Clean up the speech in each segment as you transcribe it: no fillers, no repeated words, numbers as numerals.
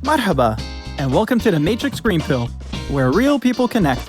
Marhaba, and welcome to the Matrix Green Pill, where real people connect.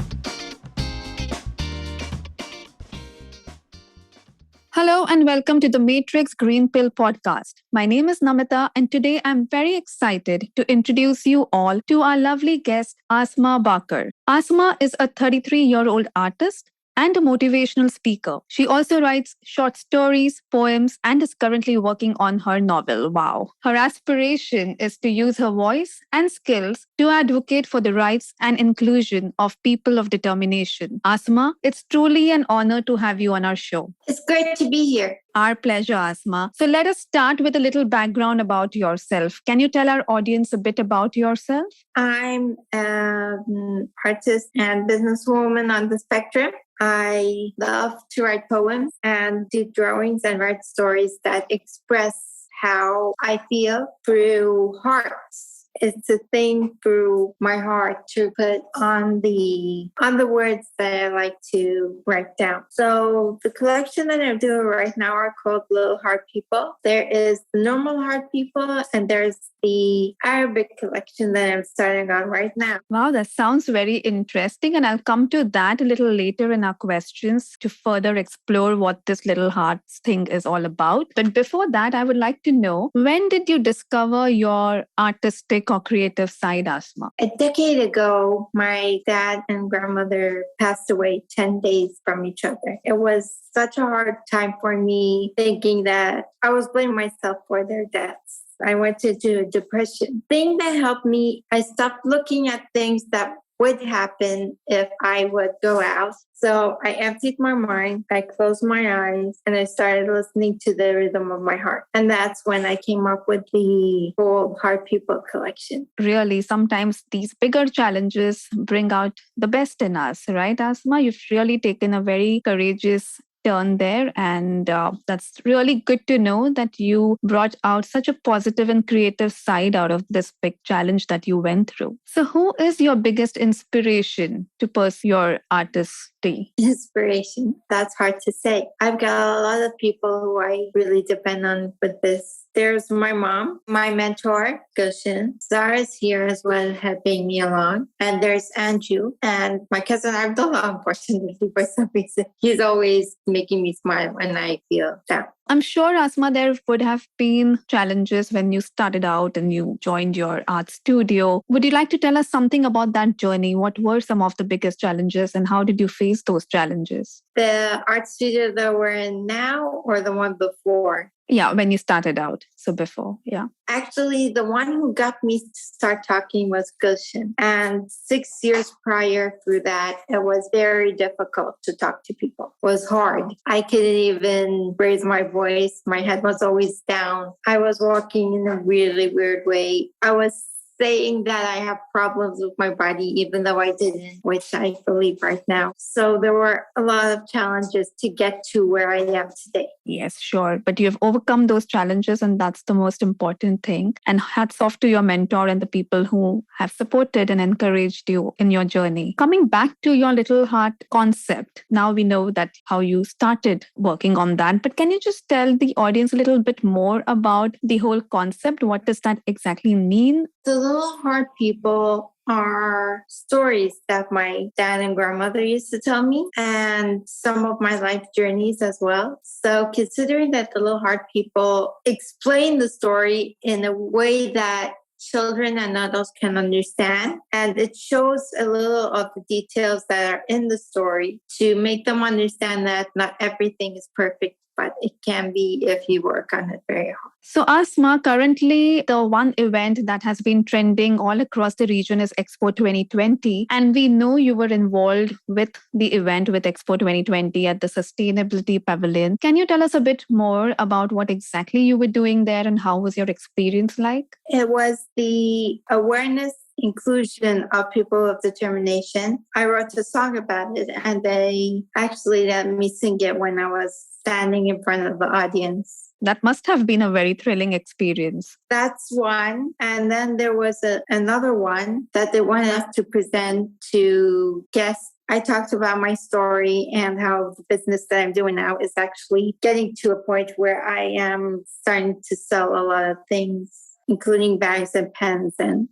Hello and welcome to the Matrix Green Pill podcast. My name is Namita and today I'm very excited to introduce you all to our lovely guest, Asma Bakar. Asma is a 33-year-old artist and a motivational speaker. She also writes short stories, poems, and is currently working on her novel. Wow. Her aspiration is to use her voice and skills to advocate for the rights and inclusion of people of determination. Asma, it's truly an honor to have you on our show. It's great to be here. Our pleasure, Asma. So let us start with a little background about yourself. Can you tell our audience a bit about yourself? I'm an artist and businesswoman on the spectrum. I love to write poems and do drawings and write stories that express how I feel through hearts. It's a thing through my heart to put on the words that I like to write down. So the collection that I'm doing right now are called Little Heart People. There is the normal heart people and there's the Arabic collection that I'm starting on right now. Wow, that sounds very interesting. And I'll come to that a little later in our questions to further explore what this Little Hearts thing is all about. But before that, I would like to know, when did you discover your artistic or creative side, Asma? A decade ago, my dad and grandmother passed away 10 days from each other. It was such a hard time for me, thinking that I was blaming myself for their deaths. I went into a depression. Thing that helped me, I stopped looking at things that would happen if I would go out. So I emptied my mind, I closed my eyes, and I started listening to the rhythm of my heart. And that's when I came up with the whole Heart People collection. Really, sometimes these bigger challenges bring out the best in us, right, Asma? You've really taken a very courageous turn there, and that's really good to know that you brought out such a positive and creative side out of this big challenge that you went through. So who is your biggest inspiration to pursue your artistry? Inspiration, that's hard to say. I've got a lot of people who I really depend on with this. There's my mom, my mentor, Gulshan. Zara's here as well, helping me along. And there's Andrew and my cousin Abdullah, unfortunately, for some reason. He's always making me smile when I feel down. I'm sure, Asma, there would have been challenges when you started out and you joined your art studio. Would you like to tell us something about that journey? What were some of the biggest challenges and how did you face those challenges? The art studio that we're in now or the one before? Yeah, when you started out. So before, yeah. Actually, the one who got me to start talking was Gulshan. And 6 years prior through that, it was very difficult to talk to people. It was hard. I couldn't even raise my voice. My head was always down. I was walking in a really weird way. I was saying that I have problems with my body, even though I didn't, which I believe right now. So there were a lot of challenges to get to where I am today. Yes, sure. But you have overcome those challenges, and that's the most important thing. And hats off to your mentor and the people who have supported and encouraged you in your journey. Coming back to your Little Heart concept, now we know that how you started working on that. But can you just tell the audience a little bit more about the whole concept? What does that exactly mean? The Little Heart People are stories that my dad and grandmother used to tell me and some of my life journeys as well. So considering that the Little Heart People explain the story in a way that children and adults can understand, and it shows a little of the details that are in the story to make them understand that not everything is perfect, but it can be if you work on it very hard. So, Asma, currently the one event that has been trending all across the region is Expo 2020. And we know you were involved with the event with Expo 2020 at the Sustainability Pavilion. Can you tell us a bit more about what exactly you were doing there and how was your experience like? It was the awareness inclusion of people of determination. I wrote a song about it and they actually let me sing it when I was standing in front of the audience. That must have been a very thrilling experience. That's one. And then there was another one that they wanted us to present to guests. I talked about my story and how the business that I'm doing now is actually getting to a point where I am starting to sell a lot of things including bags and pens and,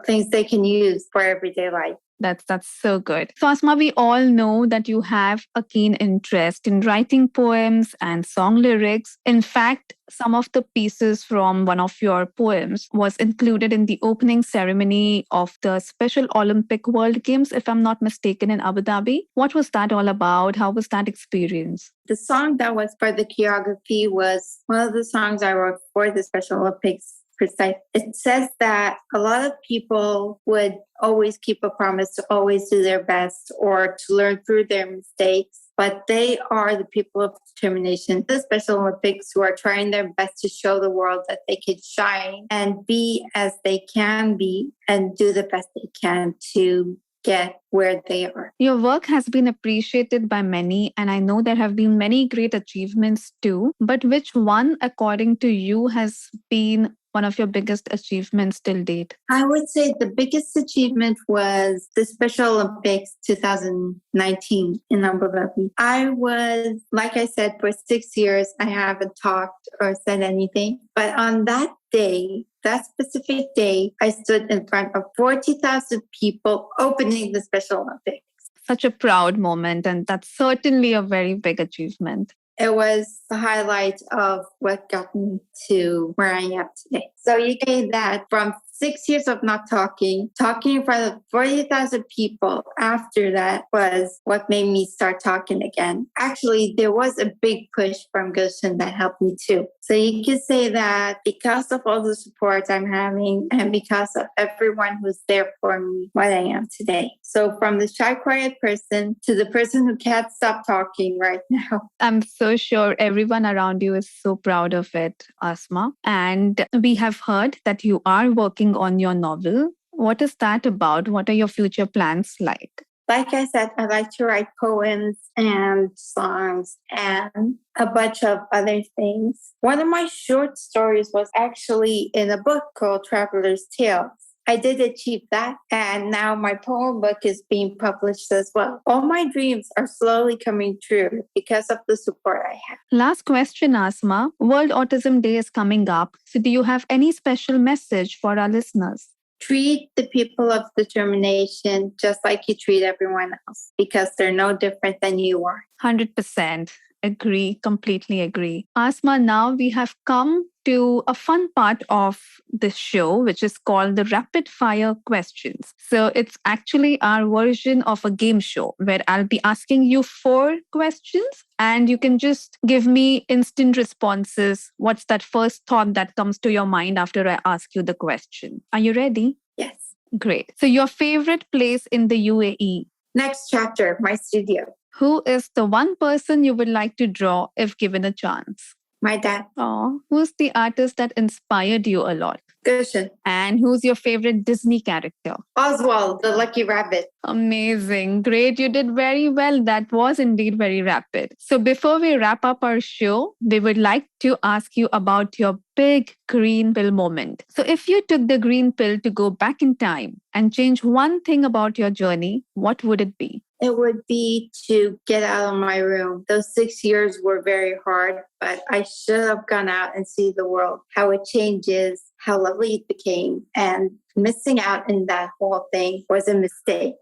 things they can use for everyday life. That's so good. So Asma, we all know that you have a keen interest in writing poems and song lyrics. In fact, some of the pieces from one of your poems was included in the opening ceremony of the Special Olympic World Games, if I'm not mistaken, in Abu Dhabi. What was that all about? How was that experience? The song that was for the choreography was one of the songs I wrote for the Special Olympics. It says that a lot of people would always keep a promise to always do their best or to learn through their mistakes, but they are the people of determination, the Special Olympics, who are trying their best to show the world that they can shine and be as they can be and do the best they can to get where they are. Your work has been appreciated by many, and I know there have been many great achievements too. But which one, according to you, has been one of your biggest achievements till date? I would say the biggest achievement was the Special Olympics 2019 in Abu Dhabi. I was, like I said, for 6 years, I haven't talked or said anything. But on that day, that specific day, I stood in front of 40,000 people opening the Special Olympics. Such a proud moment, and that's certainly a very big achievement. It was the highlight of what got me to where I am today. So you say that from 6 years of not talking in front of 40,000 people after that was what made me start talking again. Actually, there was a big push from Gulshan that helped me too. So you could say that because of all the support I'm having and because of everyone who's there for me, what I am today. So from the shy, quiet person to the person who can't stop talking right now. I'm so sure everyone around you is so proud of it, Asma. And we have heard that you are working on your novel. What is that about? What are your future plans like? Like I said, I like to write poems and songs and a bunch of other things. One of my short stories was actually in a book called Traveler's Tales. I did achieve that, and now my poem book is being published as well. All my dreams are slowly coming true because of the support I have. Last question, Asma. World Autism Day is coming up. So do you have any special message for our listeners? Treat the people of determination just like you treat everyone else, because they're no different than you are. 100%. Agree, completely agree. Asma, now we have come to a fun part of this show, which is called the rapid fire questions. So it's actually our version of a game show where I'll be asking you 4 questions and you can just give me instant responses. What's that first thought that comes to your mind after I ask you the question? Are you ready? Yes. Great. So your favorite place in the UAE? Next chapter, my studio. Who is the one person you would like to draw if given a chance? My dad. Oh, who's the artist that inspired you a lot? Gulshan. And who's your favorite Disney character? Oswald, the lucky rabbit. Amazing. Great. You did very well. That was indeed very rapid. So before we wrap up our show, we would like to ask you about your big green pill moment. So if you took the green pill to go back in time and change one thing about your journey, what would it be? It would be to get out of my room. Those 6 years were very hard, but I should have gone out and see the world, how it changes, how lovely it became. And missing out in that whole thing was a mistake.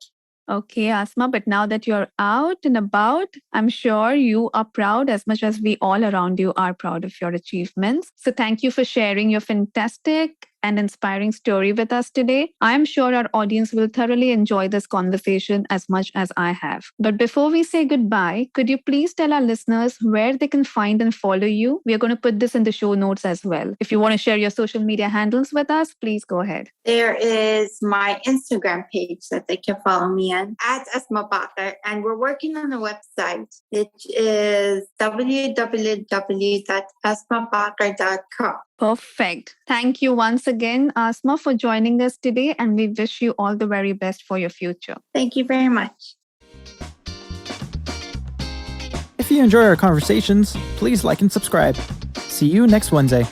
Okay, Asma, but now that you're out and about, I'm sure you are proud as much as we all around you are proud of your achievements. So thank you for sharing your fantastic and inspiring story with us today. I'm sure our audience will thoroughly enjoy this conversation as much as I have. But before we say goodbye, could you please tell our listeners where they can find and follow you? We are going to put this in the show notes as well. If you want to share your social media handles with us, please go ahead. There is my Instagram page that they can follow me on, @Asma Bakr, and we're working on a website, which is www.asmabakr.com. Perfect. Thank you once again, Asma, for joining us today, and we wish you all the very best for your future. Thank you very much. If you enjoy our conversations, please like and subscribe. See you next Wednesday.